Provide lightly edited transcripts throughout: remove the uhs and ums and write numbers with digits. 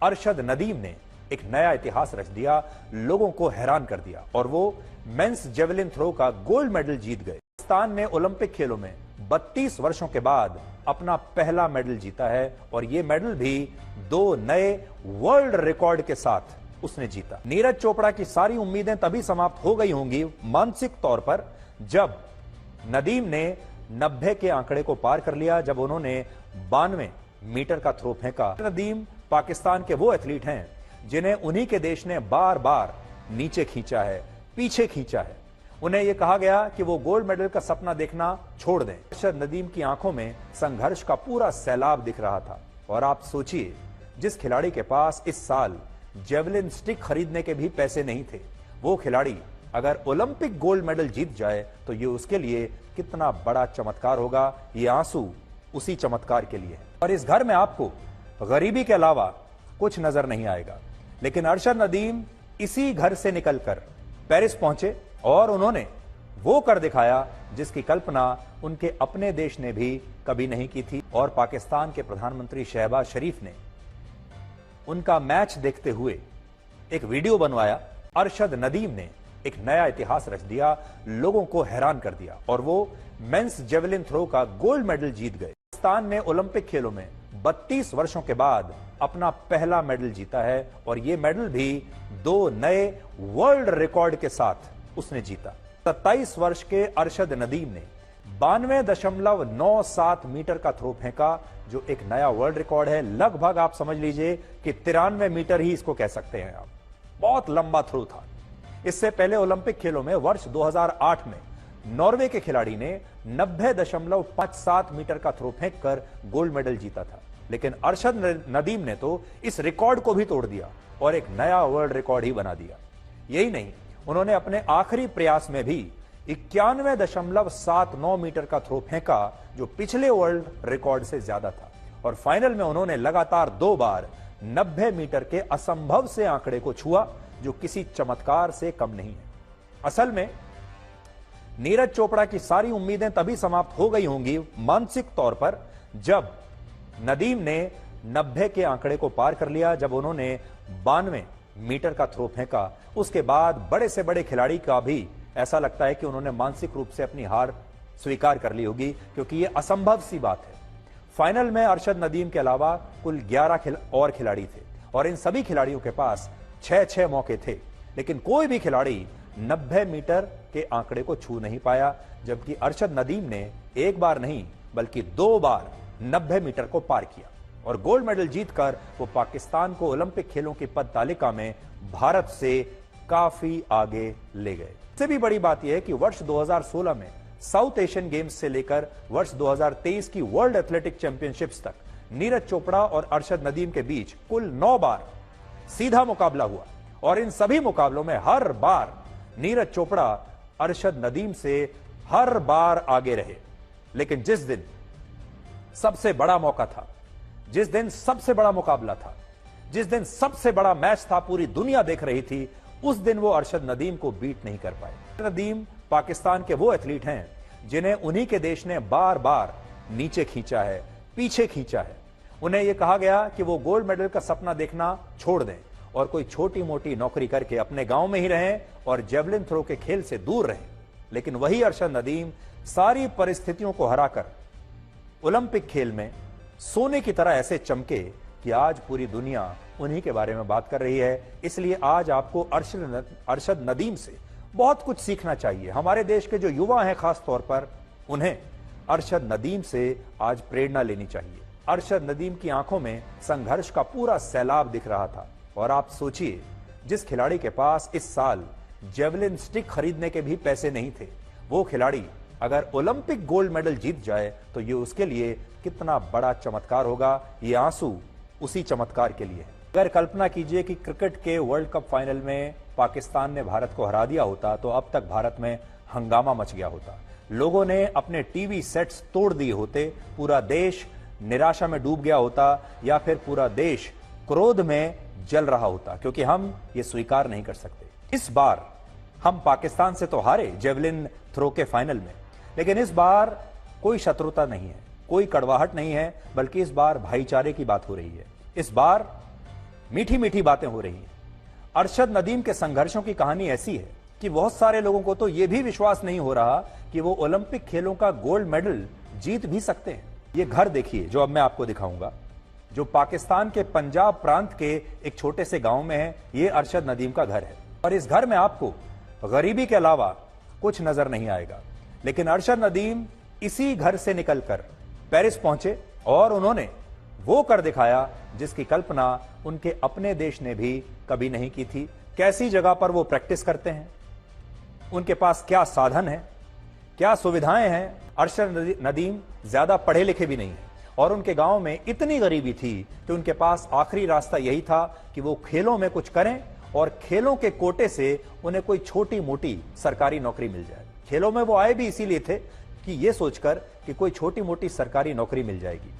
अरशद नदीम ने एक नया इतिहास रच दिया, लोगों को हैरान कर दिया और वो मेंस जेवलिन थ्रो का गोल्ड मेडल जीत गए। पाकिस्तान ने ओलंपिक खेलों में 32 वर्षों के बाद अपना पहला मेडल जीता है और ये मेडल भी 2 नए वर्ल्ड रिकॉर्ड के साथ उसने जीता। नीरज चोपड़ा की सारी उम्मीदें तभी समाप्त हो गई होंगी मानसिक तौर पर जब नदीम ने 90 के आंकड़े को पार कर लिया, जब उन्होंने 92 मीटर का थ्रो फेंका। नदीम पाकिस्तान के वो एथलीट हैं जिन्हें उन्हीं के देश ने बार बार नीचे खींचा है, पीछे खींचा है। उन्हें यह कहा गया कि वो गोल्ड मेडल का सपना देखना छोड़ दें। अरशद नदीम की आंखों में संघर्ष का पूरा सैलाब दिख रहा था और आप सोचिए, जिस खिलाड़ी के पास इस साल जेवलिन स्टिक खरीदने के भी पैसे नहीं थे, वो खिलाड़ी अगर ओलंपिक गोल्ड मेडल जीत जाए तो ये उसके लिए कितना बड़ा चमत्कार होगा। ये आंसू उसी चमत्कार के लिए है। और इस घर में आपको गरीबी के अलावा कुछ नजर नहीं आएगा, लेकिन अरशद नदीम इसी घर से निकलकर पेरिस पहुंचे और उन्होंने वो कर दिखाया जिसकी कल्पना उनके अपने देश ने भी कभी नहीं की थी। और पाकिस्तान के प्रधानमंत्री शहबाज शरीफ ने उनका मैच देखते हुए एक वीडियो बनवाया। अरशद नदीम ने एक नया इतिहास रच दिया, लोगों को हैरान कर दिया और वो मेंस जेवलिन थ्रो का गोल्ड मेडल जीत गए। पाकिस्तान ने ओलंपिक खेलों में 32 वर्षों के बाद अपना पहला मेडल जीता है और यह मेडल भी 2 नए वर्ल्ड रिकॉर्ड के साथ उसने जीता। 27 वर्ष के अरशद नदीम ने 92.97 मीटर का थ्रो फेंका, जो एक नया वर्ल्ड रिकॉर्ड है। लगभग आप समझ लीजिए कि 93 मीटर ही इसको कह सकते हैं आप। बहुत लंबा थ्रो था। इससे पहले ओलंपिक खेलों में वर्ष 2008 में नॉर्वे के खिलाड़ी ने 90.57 मीटर का थ्रो फेंककर गोल्ड मेडल जीता था, लेकिन अरशद नदीम ने तो इस रिकॉर्ड को भी तोड़ दिया और एक नया वर्ल्ड रिकॉर्ड ही बना दिया। यही नहीं, उन्होंने अपने आखिरी प्रयास में भी 91.79 मीटर का थ्रो फेंका, जो पिछले वर्ल्ड रिकॉर्ड से ज्यादा था। और फाइनल में उन्होंने लगातार 2 बार 90 मीटर के असंभव से आंकड़े को छुआ, जो किसी चमत्कार से कम नहीं है। असल में नीरज चोपड़ा की सारी उम्मीदें तभी समाप्त हो गई होंगी मानसिक तौर पर जब नदीम ने 90 के आंकड़े को पार कर लिया, जब उन्होंने 92 मीटर का थ्रो फेंका। उसके बाद बड़े से बड़े खिलाड़ी का भी ऐसा लगता है कि उन्होंने मानसिक रूप से अपनी हार स्वीकार कर ली होगी, क्योंकि यह असंभव सी बात है। फाइनल में अरशद नदीम के अलावा कुल 11 और खिलाड़ी थे और इन सभी खिलाड़ियों के पास 6 मौके थे, लेकिन कोई भी खिलाड़ी 90 मीटर के आंकड़े को छू नहीं पाया, जबकि अरशद नदीम ने एक बार नहीं बल्कि 2 बार 90 मीटर को पार किया और गोल्ड मेडल जीतकर वो पाकिस्तान को ओलंपिक खेलों की पद तालिका में भारत से काफी आगे ले गए। इससे भी बड़ी बात यह है कि वर्ष 2016 में साउथ एशियन गेम्स से लेकर वर्ष 2023 की वर्ल्ड एथलेटिक चैंपियनशिप्स तक नीरज चोपड़ा और अरशद नदीम के बीच कुल 9 बार सीधा मुकाबला हुआ और इन सभी मुकाबलों में हर बार नीरज चोपड़ा अरशद नदीम से हर बार आगे रहे। लेकिन जिस दिन सबसे बड़ा मौका था, जिस दिन सबसे बड़ा मुकाबला था, जिस दिन सबसे बड़ा मैच था, पूरी दुनिया देख रही थी, उस दिन वो अरशद नदीम को बीट नहीं कर पाए। नदीम पाकिस्तान के वो एथलीट हैं जिन्हें उन्हीं के देश ने बार बार नीचे खींचा है, पीछे खींचा है। उन्हें यह कहा गया कि वो गोल्ड मेडल का सपना देखना छोड़ दें और कोई छोटी मोटी नौकरी करके अपने गांव में ही रहें और जेवलिन थ्रो के खेल से दूर रहें। लेकिन वही अरशद नदीम सारी परिस्थितियों को हराकर ओलंपिक खेल में सोने की तरह ऐसे चमके कि आज पूरी दुनिया उन्हीं के बारे में बात कर रही है। इसलिए आज आपको अरशद नदीम से बहुत कुछ सीखना चाहिए। हमारे देश के जो युवा हैं खास तौर पर, उन्हें अरशद नदीम से आज प्रेरणा लेनी चाहिए। अरशद नदीम की आंखों में संघर्ष का पूरा सैलाब दिख रहा था और आप सोचिए, जिस खिलाड़ी के पास इस साल जेवलिन स्टिक खरीदने के भी पैसे नहीं थे, वो खिलाड़ी अगर ओलंपिक गोल्ड मेडल जीत जाए तो ये उसके लिए कितना बड़ा चमत्कार होगा। ये आंसू उसी चमत्कार के लिए है। अगर कल्पना कीजिए कि क्रिकेट के वर्ल्ड कप फाइनल में पाकिस्तान ने भारत को हरा दिया होता तो अब तक भारत में हंगामा मच गया होता, लोगों ने अपने टीवी सेट्स तोड़ दिए होते, पूरा देश निराशा में डूब गया होता या फिर पूरा देश क्रोध में जल रहा होता, क्योंकि हम ये स्वीकार नहीं कर सकते। इस बार हम पाकिस्तान से तो हारे जेवलिन थ्रो के फाइनल में, लेकिन इस बार कोई शत्रुता नहीं है, कोई कड़वाहट नहीं है, बल्कि इस बार भाईचारे की बात हो रही है। इस बार मीठी मीठी बातें हो रही हैं। अरशद नदीम के संघर्षों की कहानी ऐसी है कि बहुत सारे लोगों को तो यह भी विश्वास नहीं हो रहा कि वो ओलंपिक खेलों का गोल्ड मेडल जीत भी सकते हैं। ये घर देखिए जो अब मैं आपको दिखाऊंगा, जो पाकिस्तान के पंजाब प्रांत के एक छोटे से गांव में है। ये अरशद नदीम का घर है और इस घर में आपको गरीबी के अलावा कुछ नजर नहीं आएगा। लेकिन अरशद नदीम इसी घर से निकलकर पेरिस पहुंचे और उन्होंने वो कर दिखाया जिसकी कल्पना उनके अपने देश ने भी कभी नहीं की थी। कैसी जगह पर वो प्रैक्टिस करते हैं, उनके पास क्या साधन है, क्या सुविधाएं हैं। अरशद नदीम ज्यादा पढ़े लिखे भी नहीं है और उनके गांव में इतनी गरीबी थी कि उनके पास आखिरी रास्ता यही था कि वो खेलों में कुछ करें और खेलों के कोटे से उन्हें कोई छोटी मोटी सरकारी नौकरी मिल जाए। खेलों में वो आए भी इसीलिए थे कि ये सोचकर कि कोई छोटी मोटी सरकारी नौकरी मिल जाएगी।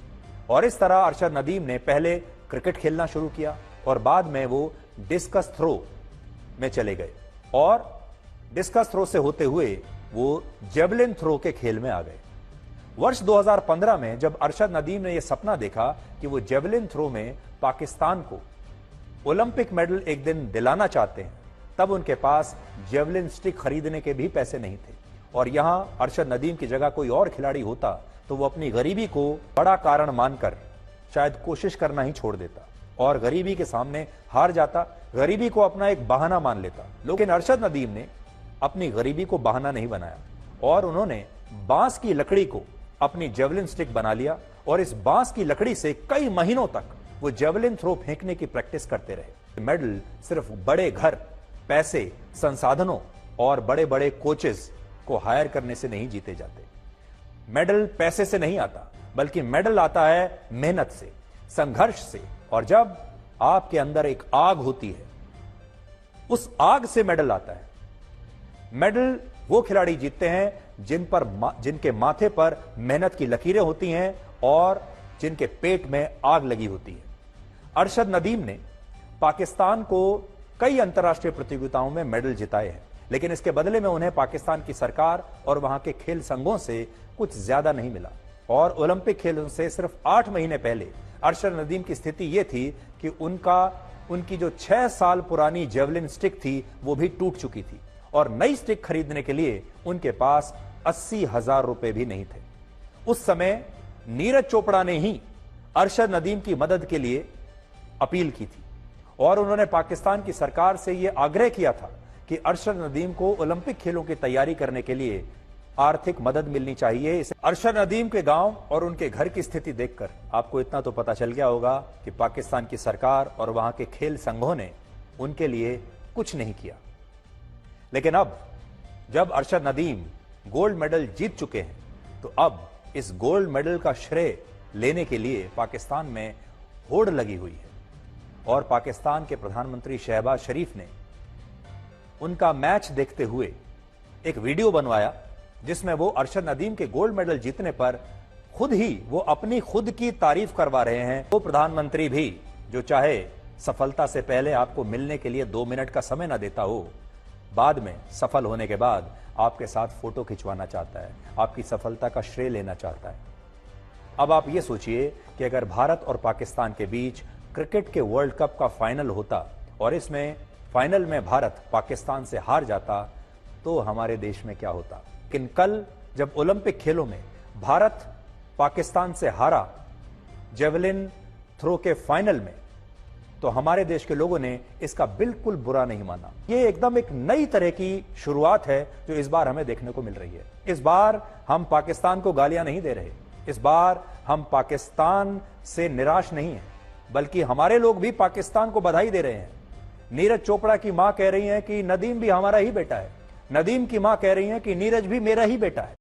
और इस तरह अरशद नदीम ने पहले क्रिकेट खेलना शुरू किया और बाद में वो डिस्कस थ्रो में चले गए और डिस्कस थ्रो से होते हुए वो जेवलिन थ्रो के खेल में आ गए। वर्ष 2015 में जब अरशद नदीम ने यह सपना देखा कि वो जेवलिन थ्रो में पाकिस्तान को ओलंपिक मेडल एक दिन दिलाना चाहते हैं, तब उनके पास जेवलिन स्टिक खरीदने के भी पैसे नहीं थे। और यहां अरशद नदीम की जगह कोई और खिलाड़ी होता तो वो अपनी गरीबी को बड़ा कारण मानकर शायद कोशिश करना ही छोड़ देता और गरीबी के सामने हार जाता, गरीबी को अपना एक बहाना मान लेता। लेकिन अरशद नदीम ने अपनी गरीबी को बहाना नहीं बनाया और उन्होंने बांस की लकड़ी को अपनी जेवलिन स्टिक बना लिया और इस बांस की लकड़ी से कई महीनों तक वो जेवलिन थ्रो फेंकने की प्रैक्टिस करते रहे। मेडल सिर्फ बड़े घर, पैसे, संसाधनों और बड़े बड़े कोचेस को हायर करने से नहीं जीते जाते। मेडल पैसे से नहीं आता, बल्कि मेडल आता है मेहनत से, संघर्ष से। और जब आपके अंदर एक आग होती है, उस आग से मेडल आता है। मेडल वो खिलाड़ी जीतते हैं जिनके माथे पर मेहनत की लकीरें होती हैं और जिनके पेट में आग लगी होती है। अरशद नदीम ने पाकिस्तान को कई अंतर्राष्ट्रीय प्रतियोगिताओं में मेडल जिताए हैं, लेकिन इसके बदले में उन्हें पाकिस्तान की सरकार और वहां के खेल संघों से कुछ ज्यादा नहीं मिला। और ओलंपिक खेलों से सिर्फ 8 महीने पहले अरशद नदीम की स्थिति यह थी कि उनकी जो 6 साल पुरानी जेवलिन स्टिक थी वो भी टूट चुकी थी और नई स्टिक खरीदने के लिए उनके पास 80,000 रुपए भी नहीं थे। उस समय नीरज चोपड़ा ने ही अरशद नदीम की मदद के लिए अपील की थी और उन्होंने पाकिस्तान की सरकार से यह आग्रह किया था कि अरशद नदीम को ओलंपिक खेलों की तैयारी करने के लिए आर्थिक मदद मिलनी चाहिए। अरशद नदीम के गांव और उनके घर की स्थिति देखकर आपको इतना तो पता चल गया होगा कि पाकिस्तान की सरकार और वहां के खेल संघों ने उनके लिए कुछ नहीं किया। लेकिन अब जब अरशद नदीम गोल्ड मेडल जीत चुके हैं, तो अब इस गोल्ड मेडल का श्रेय लेने के लिए पाकिस्तान में होड़ लगी हुई है और पाकिस्तान के प्रधानमंत्री शहबाज शरीफ ने उनका मैच देखते हुए एक वीडियो बनवाया जिसमें वो अरशद नदीम के गोल्ड मेडल जीतने पर वो अपनी खुद की तारीफ करवा रहे हैं। वो प्रधानमंत्री भी जो चाहे सफलता से पहले आपको मिलने के लिए 2 मिनट का समय ना देता हो, बाद में सफल होने के बाद आपके साथ फोटो खिंचवाना चाहता है, आपकी सफलता का श्रेय लेना चाहता है। अब आप ये सोचिए कि अगर भारत और पाकिस्तान के बीच क्रिकेट के वर्ल्ड कप का फाइनल होता और इसमें फाइनल में भारत पाकिस्तान से हार जाता तो हमारे देश में क्या होता। लेकिन कल जब ओलंपिक खेलों में भारत पाकिस्तान से हारा जेवलिन थ्रो के फाइनल में, तो हमारे देश के लोगों ने इसका बिल्कुल बुरा नहीं माना। ये एकदम एक नई तरह की शुरुआत है जो इस बार हमें देखने को मिल रही है। इस बार हम पाकिस्तान को गालियां नहीं दे रहे, इस बार हम पाकिस्तान से निराश नहीं हैं, बल्कि हमारे लोग भी पाकिस्तान को बधाई दे रहे हैं। नीरज चोपड़ा की मां कह रही है कि नदीम भी हमारा ही बेटा है, नदीम की मां कह रही है कि नीरज भी मेरा ही बेटा है।